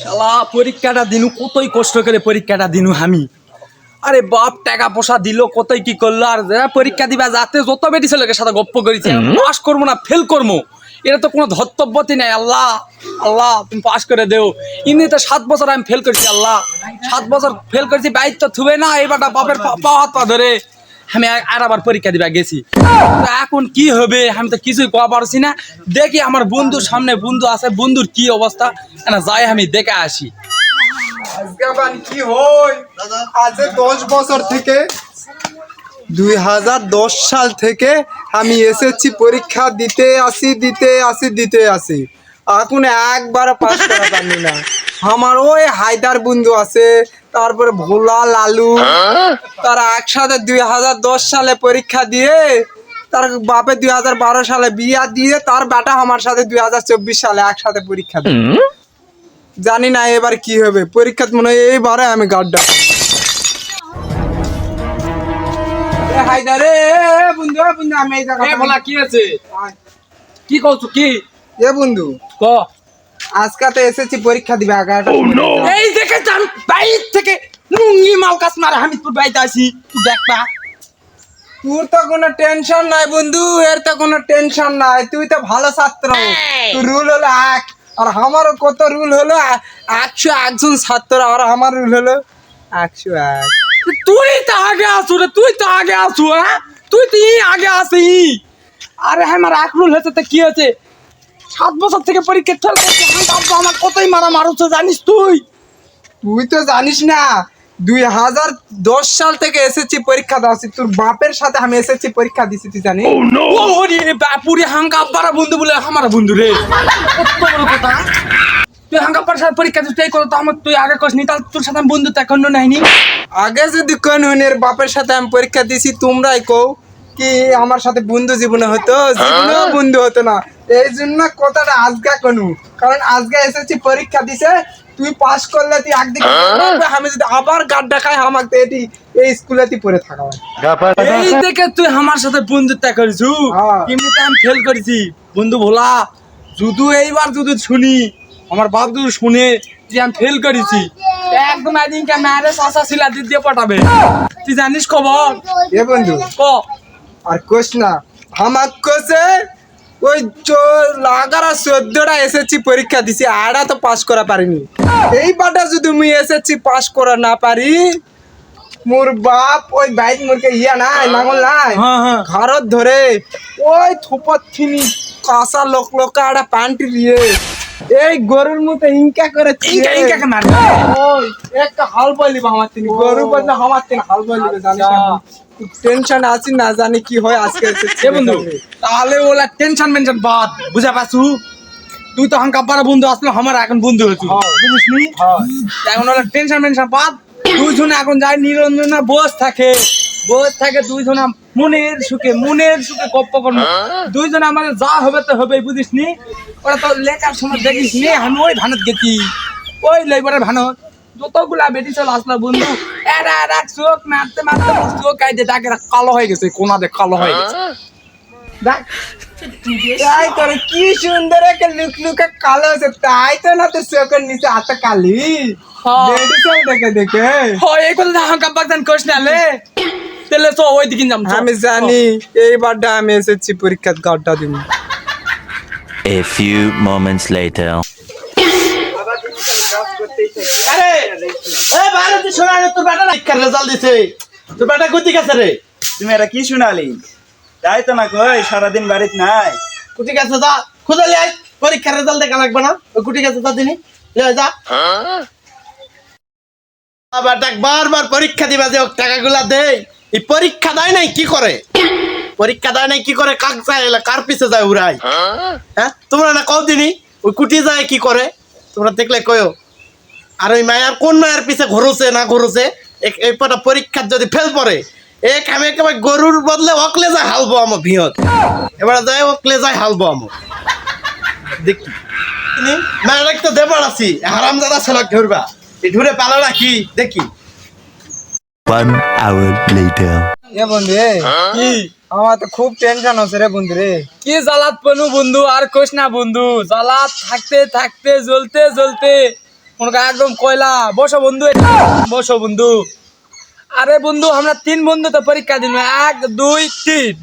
শালা পরীক্ষাটা দিনু কতই কষ্ট করে পরীক্ষাটা দিনু আমি। আরে বাপ টাকা পয়সা দিল কতই কি করলো, আর পরীক্ষা দিবা যাতে যত বেটি ছেলেকে সাথে গপ্প করেছে পাস করবো না ফেল করবো, এটা তো কোনো ধর্তব্যতি নাই। আল্লাহ আল্লাহ তুমি পাস করে দেও। ইনি তো 7 বছর আমি ফেল করেছি, আল্লাহ 7 বছর ফেল করেছি, বাইর তো থুবে না এবারটা বাপের পা হাত পা ধরে আমি আর আবার পরীক্ষা দিবা গেছি। তো এখন কি হবে আমি তো কিছুই কওয়া পারছি না। দেখি আমার বন্ধুর সামনে বন্ধু আছে, বন্ধুর কি অবস্থা না যাই আমি দেখে আসি। কি হয় আজ 10 বছর থেকে 2010 সাল থেকে আমি এসেছি পরীক্ষা দিতে আসি এখন একবার পাস করা পারলি না। আমার ওই হায়দার বন্ধু আছে, তারপরে ভোলা লালু, তারা একসাথে 2010 সালে পরীক্ষা দিয়ে তার বাপে 2012 সালে বিয়া দিয়ে তার বেটা আমার সাথে 2024 সালে একসাথে পরীক্ষা দেয়। জানি না এবার কি হবে পরীক্ষা, মনে হয় এইবারে আমি গাড্ডা হায়দারে বন্ধু আমি এই জায়গা বলা কি আছে কি কইছো কি এ বন্ধু ক আজকাতে এসেছি পরীক্ষা দিবে 11টা। এই দেখে তো আমি বাইর থেকে নুঙ্গি মালকাস মারা আমি তোর বাইতে আসি, তুই দেখবা। তোর তো কোনো টেনশন নাই বন্ধু, এর তো কোনো টেনশন নাই, তুই তো ভালো ছাত্র। তোর রুল হলো 1 আর আমারও কত রুল হলো 101 জন ছাত্র, আর আমার রুল হলো 101। তুই তো আগে আসু রে, তুই তো আগে আসু, হ্যাঁ তুই তো আগে আসি। আরে আমার আকরুল হতে তো কি হয়েছে, 7 বছর থেকে পরীক্ষা ফেল করছি, আমার কতই মারা মারুছে জানিস তুই। তুই তো জানিস না 2010 সাল থেকে এসেছি পরীক্ষা দাওছি, তোর বাপের সাথে আমি এসেছি পরীক্ষা দিছি, তুই জানিস? ওরে বাপুরে হাঙ্গা আব্বারা বন্ধু বলে আমার বন্ধু রে, কত বড় কথা। তুই হাঙ্গা আব্বার সাথে পরীক্ষা দিতে এই কথা তো আমার তুই আগে কসনি, তাহলে তোর সাথে আমি বন্ধু তো এখনো নাইনি। আগে যদি কোন হনের বাপের সাথে আমি পরীক্ষা দিছি তোমরাই কও কি আমার সাথে বন্ধু জীবনে হতো, জীবনেও বন্ধু হতো না। এই জন্য কথাটা আজকে কোনু, কারণ আজকে এসেছি পরীক্ষা দিছে, তুই পাস করলে তুই একদিকে আমি যদি আবার গাড্ডা খাই আমাকে এটি এই স্কুলেতেই পড়ে থাকা হয়। এই দেখে তুই আমার সাথে বন্ধুত্ব করেছু, এমনিতে আমি ফেল করেছি বন্ধু ভোলা। যদি এইবার যদি শুনি আমার বাপ যদি শুনে যে আমি ফেল করেছি, একদম একদিনকে ম্যারেজ আসা শিলা দিয়ে পাঠাবে। তুই জানিস খবর এ বন্ধু ক আর কোস না আমার কোসে ওই 11-14টা এসেছি পরীক্ষা দিছি, আড়া তো পাস করা পারিনি। এইবারটা যদি মুই এসেছি পাস করা না পারি, মোর বাপ ওই বাইক মোরকে নাই লাঙল নাই ঘরত ধরে ওই থোপত থিনি কাঁচা লোকা একটা প্যান্টি দিয়ে এই গরুর মতো ইনকা করে ইনকা মার ওই একটা হাল বলিবা আমার তিনি গরু বললে আমার তিনি হাল বলিবে, জানিস না? টেনশন আছি না জানি কি হয় আজকে এ বন্ধু, তাহলে ওলা টেনশন মেনশন বাদ বুঝা পাছু। তুই তো হাঙ্কা পারা বন্ধু আসলে আমার এখন বন্ধু হয়েছি, বুঝিস নি? এখন ওলা টেনশন মেনশন বাদ। দুইজনে এখন যাই নিরঞ্জনা বস থাকে দুইজনা মনের সুখে গপ্প করবো। দুইজনে আমাদের যা হবে তো হবে, বুঝিস নি? ওরা তো লেখার সময় দেখিস নি আমি ওই ভানত গেছি, ওই লেবারের ভানত যতগুলা বেটি চল আসলো বন্ধু, এরা চোখ মারতে চোখ কাইতে তাকে কালো হয়ে গেছে, কোনা দেখ কালো হয়ে গেছে। দেখ তাই করে কি সুন্দর একটা লুকলুকে কালো আছে, তাই তো না তো চোখের নিচে এত কালি মেডিসিন দেখে দেখে হয়। এই কথা হাঙ্কা বাগদান করিস না লে, তাহলে তো ওই দিকে যাম। আমি জানি এইবারটা আমি এসেছি পরীক্ষার গাড্ডা দিব। A few moments later. আরে এই বাইরে তুই শোনা তোর বেটা পরীক্ষার রেজাল্ট দিছে, তোর বেটা কতি গেছে রে? তুমি এটা কি শুনালি? তাই তো না কই সারাদিন বাড়িতে নাই। কুটি গেছে যা খুঁজে লে আয়, পরীক্ষার রেজাল্ট দেখা লাগবে না? ওই কুটি গেছে যা দিনি লে যা। আবার দেখ বারবার পরীক্ষা দিবা যে টাকাগুলা দেই, এই পরীক্ষা দেয় নাই কি করে? পরীক্ষা দেয় নাই কি করে? কাক যায় কার পিছে যায় উড়াই? হ্যাঁ তোমরা না কও দিনি ওই কুটি যায় কি করে? তোমরা দেখলে কয়ো। আর ওই মায়ের কোন মায়ের পিছে ঘুরছে না ঘুরছে, এই পটা পরীক্ষার যদি ফেল পড়ে এক আমি একেবারে গরুর বদলে অকলে যায় হালবো আমার ভিয়ত, এবার যায় অকলে যায় হালবো আমার। দেখি মায়ের তো দেবার আছি হারাম দাদা সেলক ধরবা, এই ধরে পালো নাকি দেখি। 1 hour later. এ বন্ধু কি আমার তো খুব টেনশন হচ্ছে রে বন্ধু রে। কি জ্বালাত পনু বন্ধু, আর কোস না বন্ধু, জ্বালাত থাকতে জ্বলতে মনে কর একদম কয়লা। বসো বন্ধু, বসো বন্ধু। আরে বন্ধু আমরা 3 বন্ধু তো পরীক্ষা দিন, 1 2 3।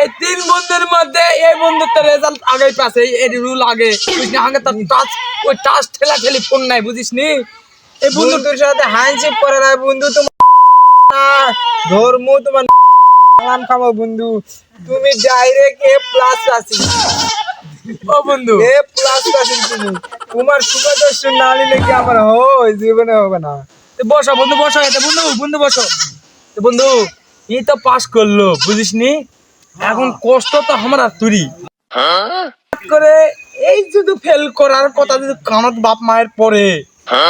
এই 3 বন্ধুর মধ্যে এই বন্ধুর তো রেজাল্ট আগেই পাছে, এই রুল আগে বুঝনি। আগে তো টাচ, ওই টাচ ঠেলা ঠেলি ফোন নাই বুঝিস নি। এই বন্ধু বন্ধুর সাথে হ্যান্ডশেক করে না বন্ধু, তোমার ধর্ম তোমার নাম খাবো বন্ধু। তুমি ডাইরেক্ট এ প্লাস আসি, ও বন্ধু এ প্লাস আসি তুমি। তোমার সুপারদর্শন না নিলে কি আমার হয় জীবনে হবে না। বসো বন্ধু, বসো। এটা বন্ধু, বন্ধু বসো। তো বন্ধু এই তো পাস করলো বুঝিস নি। এখন কষ্ট তো আমরা তুরি করে, এই যদি ফেল করার কথা যদি কানত বাপ মায়ের পরে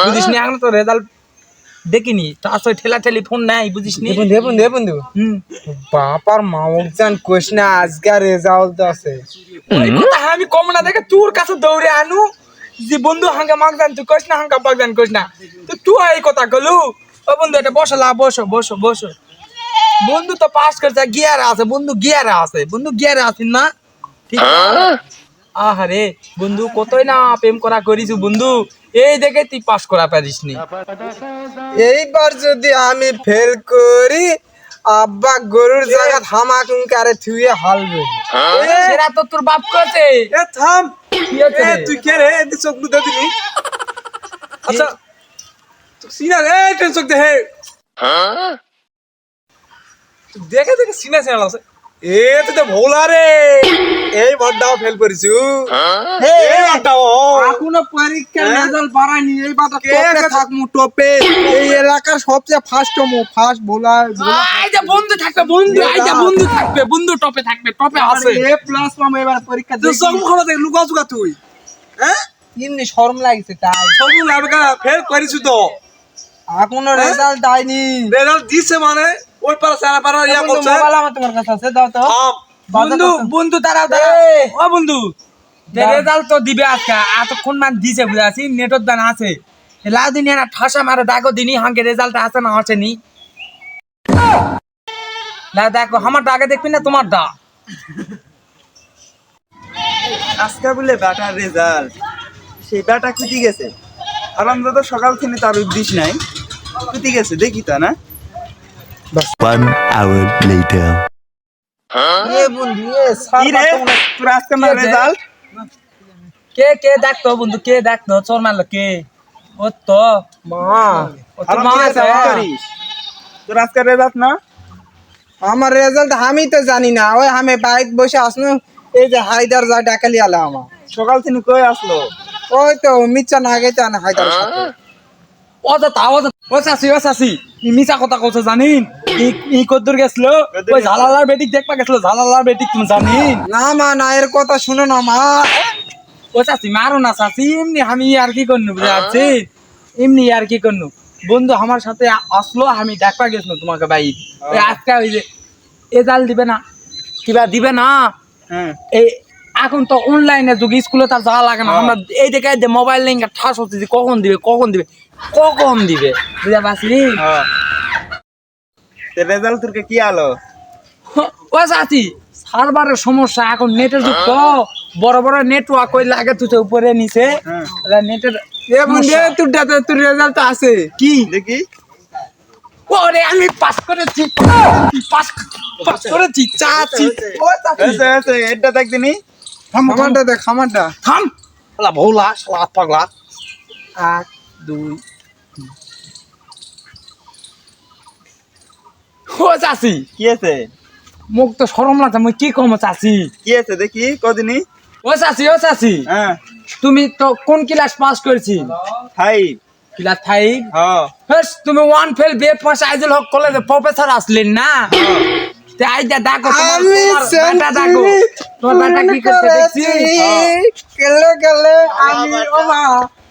বুঝিস নি। এখন তো রেজাল্ট দেখিনি, তার সাথে ঠেলা ঠেলি ফোন নাই বুঝিস নি। বন্ধু বন্ধু হুম, বাপার মামুক জান কোশ না আজকে রেজাল্ট আছে। ওই কথা আমি কম না দেখে তোর কাছে দৌড়ে আনু যে বন্ধু হাঙ্গা মাগ জান তুই কইস না, হাঙ্গা পাক জান কইস না। তো তুই এই কথা কলু। ও বন্ধু এটা বসলা, বসো বসো বসো। বন্ধু তো পাস করছে, গিয়ারে আছে বন্ধু, গিয়ারে আছে বন্ধু, গিয়ারে আছিস না ঠিক আছে। আহারে বন্ধু কতই না প্রেম করা করিস বন্ধু, এই দেখে তুই পাস করা পারিস নি। এইবার যদি আমি ফেল করি, আব্বা গরুর জায়গা হামাকুঙ্কে আরে থুয়ে হালবে। সেরা তো তোর বাপ করছে। এ থাম, কি হচ্ছে এ রে? তুই কে রে? এতে চোখ মুদে দিলি। আচ্ছা সিনা রে, টেন চোখ দে হে। দেখে দেখে সিনা সিনা লাগছে। এ তুই তো ভোলা রে, এই বড়টাও ফেল করিছু। এই বড়টাও এখনো পরীক্ষার হ্যাঁ? রেজাল্ট বাড়ায়নি, এইবার কে টপে কে- থাকমু টপে। এই এলাকার সবচেয়ে ফার্স্ট ফার্স্ট ভোলা। আই যে বন্ধু থাকবে বন্ধু, আই যে বন্ধু থাকবে বন্ধু, টপে থাকবে, টপে আছে। এ প্লাস পাবো এবার পরীক্ষা তুই চোখ মুখ দেখ, লুকা চুকা তুই। হ্যাঁ এমনি শরম লাগছে তাই। সবু লাগা ফেল করিছু তো। এখনো রেজাল্ট আইনি। রেজাল্ট দিছে মানে ওই পারা সারা পারা ইয়া বন্ধু, করছে। মোবাইল আমার তোমার কাছে আছে, দাও তো। থাম। বন্ধু বন্ধু দাঁড়াও দাঁড়াও। ও বন্ধু রেজাল্ট তো দিবে আজকে, এতক্ষণ মান দিছে বুঝে আছি, নেটর দান আছে। লাউ দিন না ঠাসা মারে দেখো দিনই হাঙ্গে রেজাল্ট আছে না আসেনি। না দেখো আমারটা আগে দেখবি না তোমারটা। আজকে বলে ব্যাটার রেজাল্ট, সেই ব্যাটা কুতি গেছে। আরামদা তো সকাল থেকে তার উদ্দেশ নাই, কুতি গেছে দেখি তা না। 1 hour later. এ বন্ধু এ কি রে তোর আজকে না কি আছে? রেজাল্ট? কে কে দেখতো বন্ধু, কে দেখতো চোর মারলো কে? ও তো মা, ও তোর আরাম মা করে আছে। চাকরি করিস। তোর আজকে রেজাল্ট না? আমার রেজাল্ট আমি তো জানি না। ওই আমি বাইক বসে আসনু, এই যে হায়দার যা ডাকালি আলা আমার। সকাল থেকে কই আসলো? ওই তো মিচ্ছা না গেছে না হায়দার সাথে। ও তো তাও ও চাষি, ও চাষি মিছা কথা কইছে জানিন। ই কদ্দুর গেছিল, ওই ঝালালার বেটিক দেখবা গেছিল, ঝালালার বেটিক তুমি জানিন। না মা, না এর কথা শুনো না মা। ও চাষি মারো না চাষি, এমনি আমি আর কি করনু বুঝে আছি, এমনি আর কি করনু। বন্ধু আমার সাথে আসলো, আমি দেখবা গেছিল তোমাকে ভাই। ওই আজকে ওই যে রেজাল্ট দিবে না, কিবা দিবে না। হ্যাঁ এই এখন তো অনলাইনে যুগ, স্কুলে তার যাওয়া লাগে না। আমরা এই দেখে মোবাইল লিঙ্ক ঠাস হচ্ছে যে কখন দিবে কখন দিবে কখন দিবে বুঝা পাচ্ছি। হ্যাঁ। তোর রেজাল্ট তোর কি আলো? ও চাচি সার্ভারের সমস্যা, এখন নেটের যুগ তো, বড় বড় নেটওয়ার্ক ওই লাগে তুই উপরে নিচে হ্যাঁ। নেটের। এ বন্ধু এ তোর রেজাল্ট আছে কি? দেখি। ওরে আমি পাস করেছি, পাস করেছি চাচি। ও চাচি এসে এসে এটা দেখ দিনি। আমারটা দেখ, আমারটা। থাম, শালা ভোলা শালা হাত পাগলা। 1 2 ও চাচি কি আছে? মুখ তো সরম লাগছে, মুই কি কম চাচি। কি আছে দেখি কদিনই। ও চাচি হ্যাঁ তুমি তো কোন ক্লাস পাস করেছি? 5। ক্লাস 5। হ্যাঁ হেস তুমি 1 ফেল বে পাস আইজল হক কলেজে প্রফেসর আসলেন না। তে আইজা দেখো তোমার আমি বেটা দেখো, তোমার বেটা কি করতে দেখছি। কেলে কেলে আমি ও মা,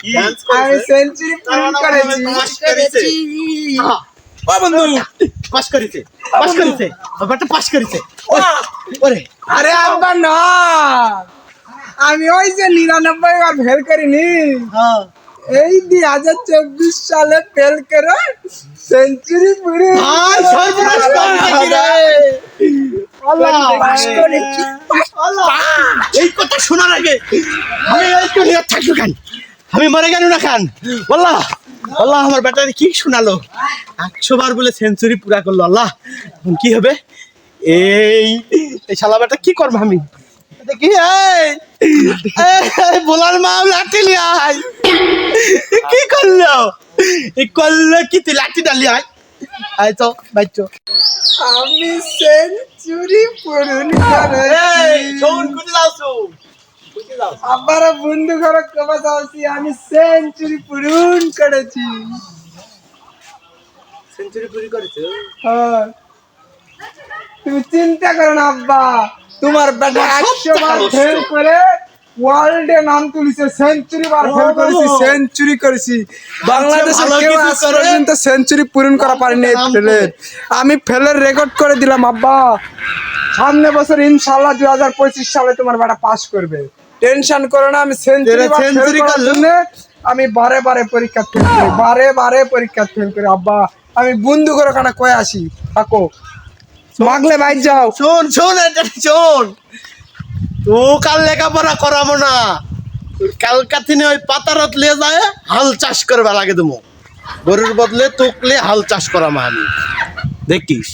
কি? আমি সেঞ্চুরি পূরণ করেছি। পাস করেছে। ও বন্ধু পাস করেছে, পাস করেছে, ব্যাটা পাস করেছে। ওরে আরে আব্বা না, আমি ওই যে 99 বার ফেল করিনি, হ্যাঁ এই 2024 সালে ফেল করে সেঞ্চুরি পুরো ভাই সর্বনাশ করলি রে। পাস করেছি। এই কথা শোনার আগে আমি এই তো নিয়ে থাকবো কেন? আমি মরে গেল না খান আল্লাহ আল্লাহ আমার ব্যাটারি কি শোনালো 100 বার বলে সেঞ্চুরি পুরা করলো আল্লাহ এখন কি হবে এই এই শালা ব্যাটা কি করবো আমি দেখি বলার মা লাঠি লিয়ে আয় কি করলো এই করলো কি তুই লাঠি ডালি আয় আয় তো বাইচো আমি সেঞ্চুরি পূরণ শোন কুটি যাওছো আবার বন্ধু ঘরে কবা যাচ্ছি আমি সেঞ্চুরি পূরণ করেছি সেঞ্চুরি পুরি করেছো হ্যাঁ। তুমি চিন্তা করো না আব্বা তোমার বেটা 100 বার ফেল করে ওয়ার্ল্ডে নাম তুলিছে সেঞ্চুরি বার ফেল করেছি সেঞ্চুরি করেছি বাংলাদেশে ভালো কেউ কিছু আজ করে। পর্যন্ত সেঞ্চুরি পূরণ করা পারেনি এই ফেলের আমি ফেলের রেকর্ড করে দিলাম আব্বা সামনে বছর ইনশাআল্লাহ 2025 সালে তোমার বেটা পাস করবে টেনশন করো না আমি সেঞ্চুরি এরা century করলো? আমি বারে বারে পরীক্ষা ফেল করি বারে বারে পরীক্ষা ফেল করি আব্বা আমি বন্ধু করে কানা কয়ে আসি থাকো মাগলে বাইর যাও শোন শোন এটা শোন তো কাল লেখাপড়া করাবো না তোর কালকাতিনে ওই পাতারত লিয়ে যায় হাল চাষ করবা লাগে তুমি গরুর বদলে তোকলে হাল চাষ করাম আমি দেখিস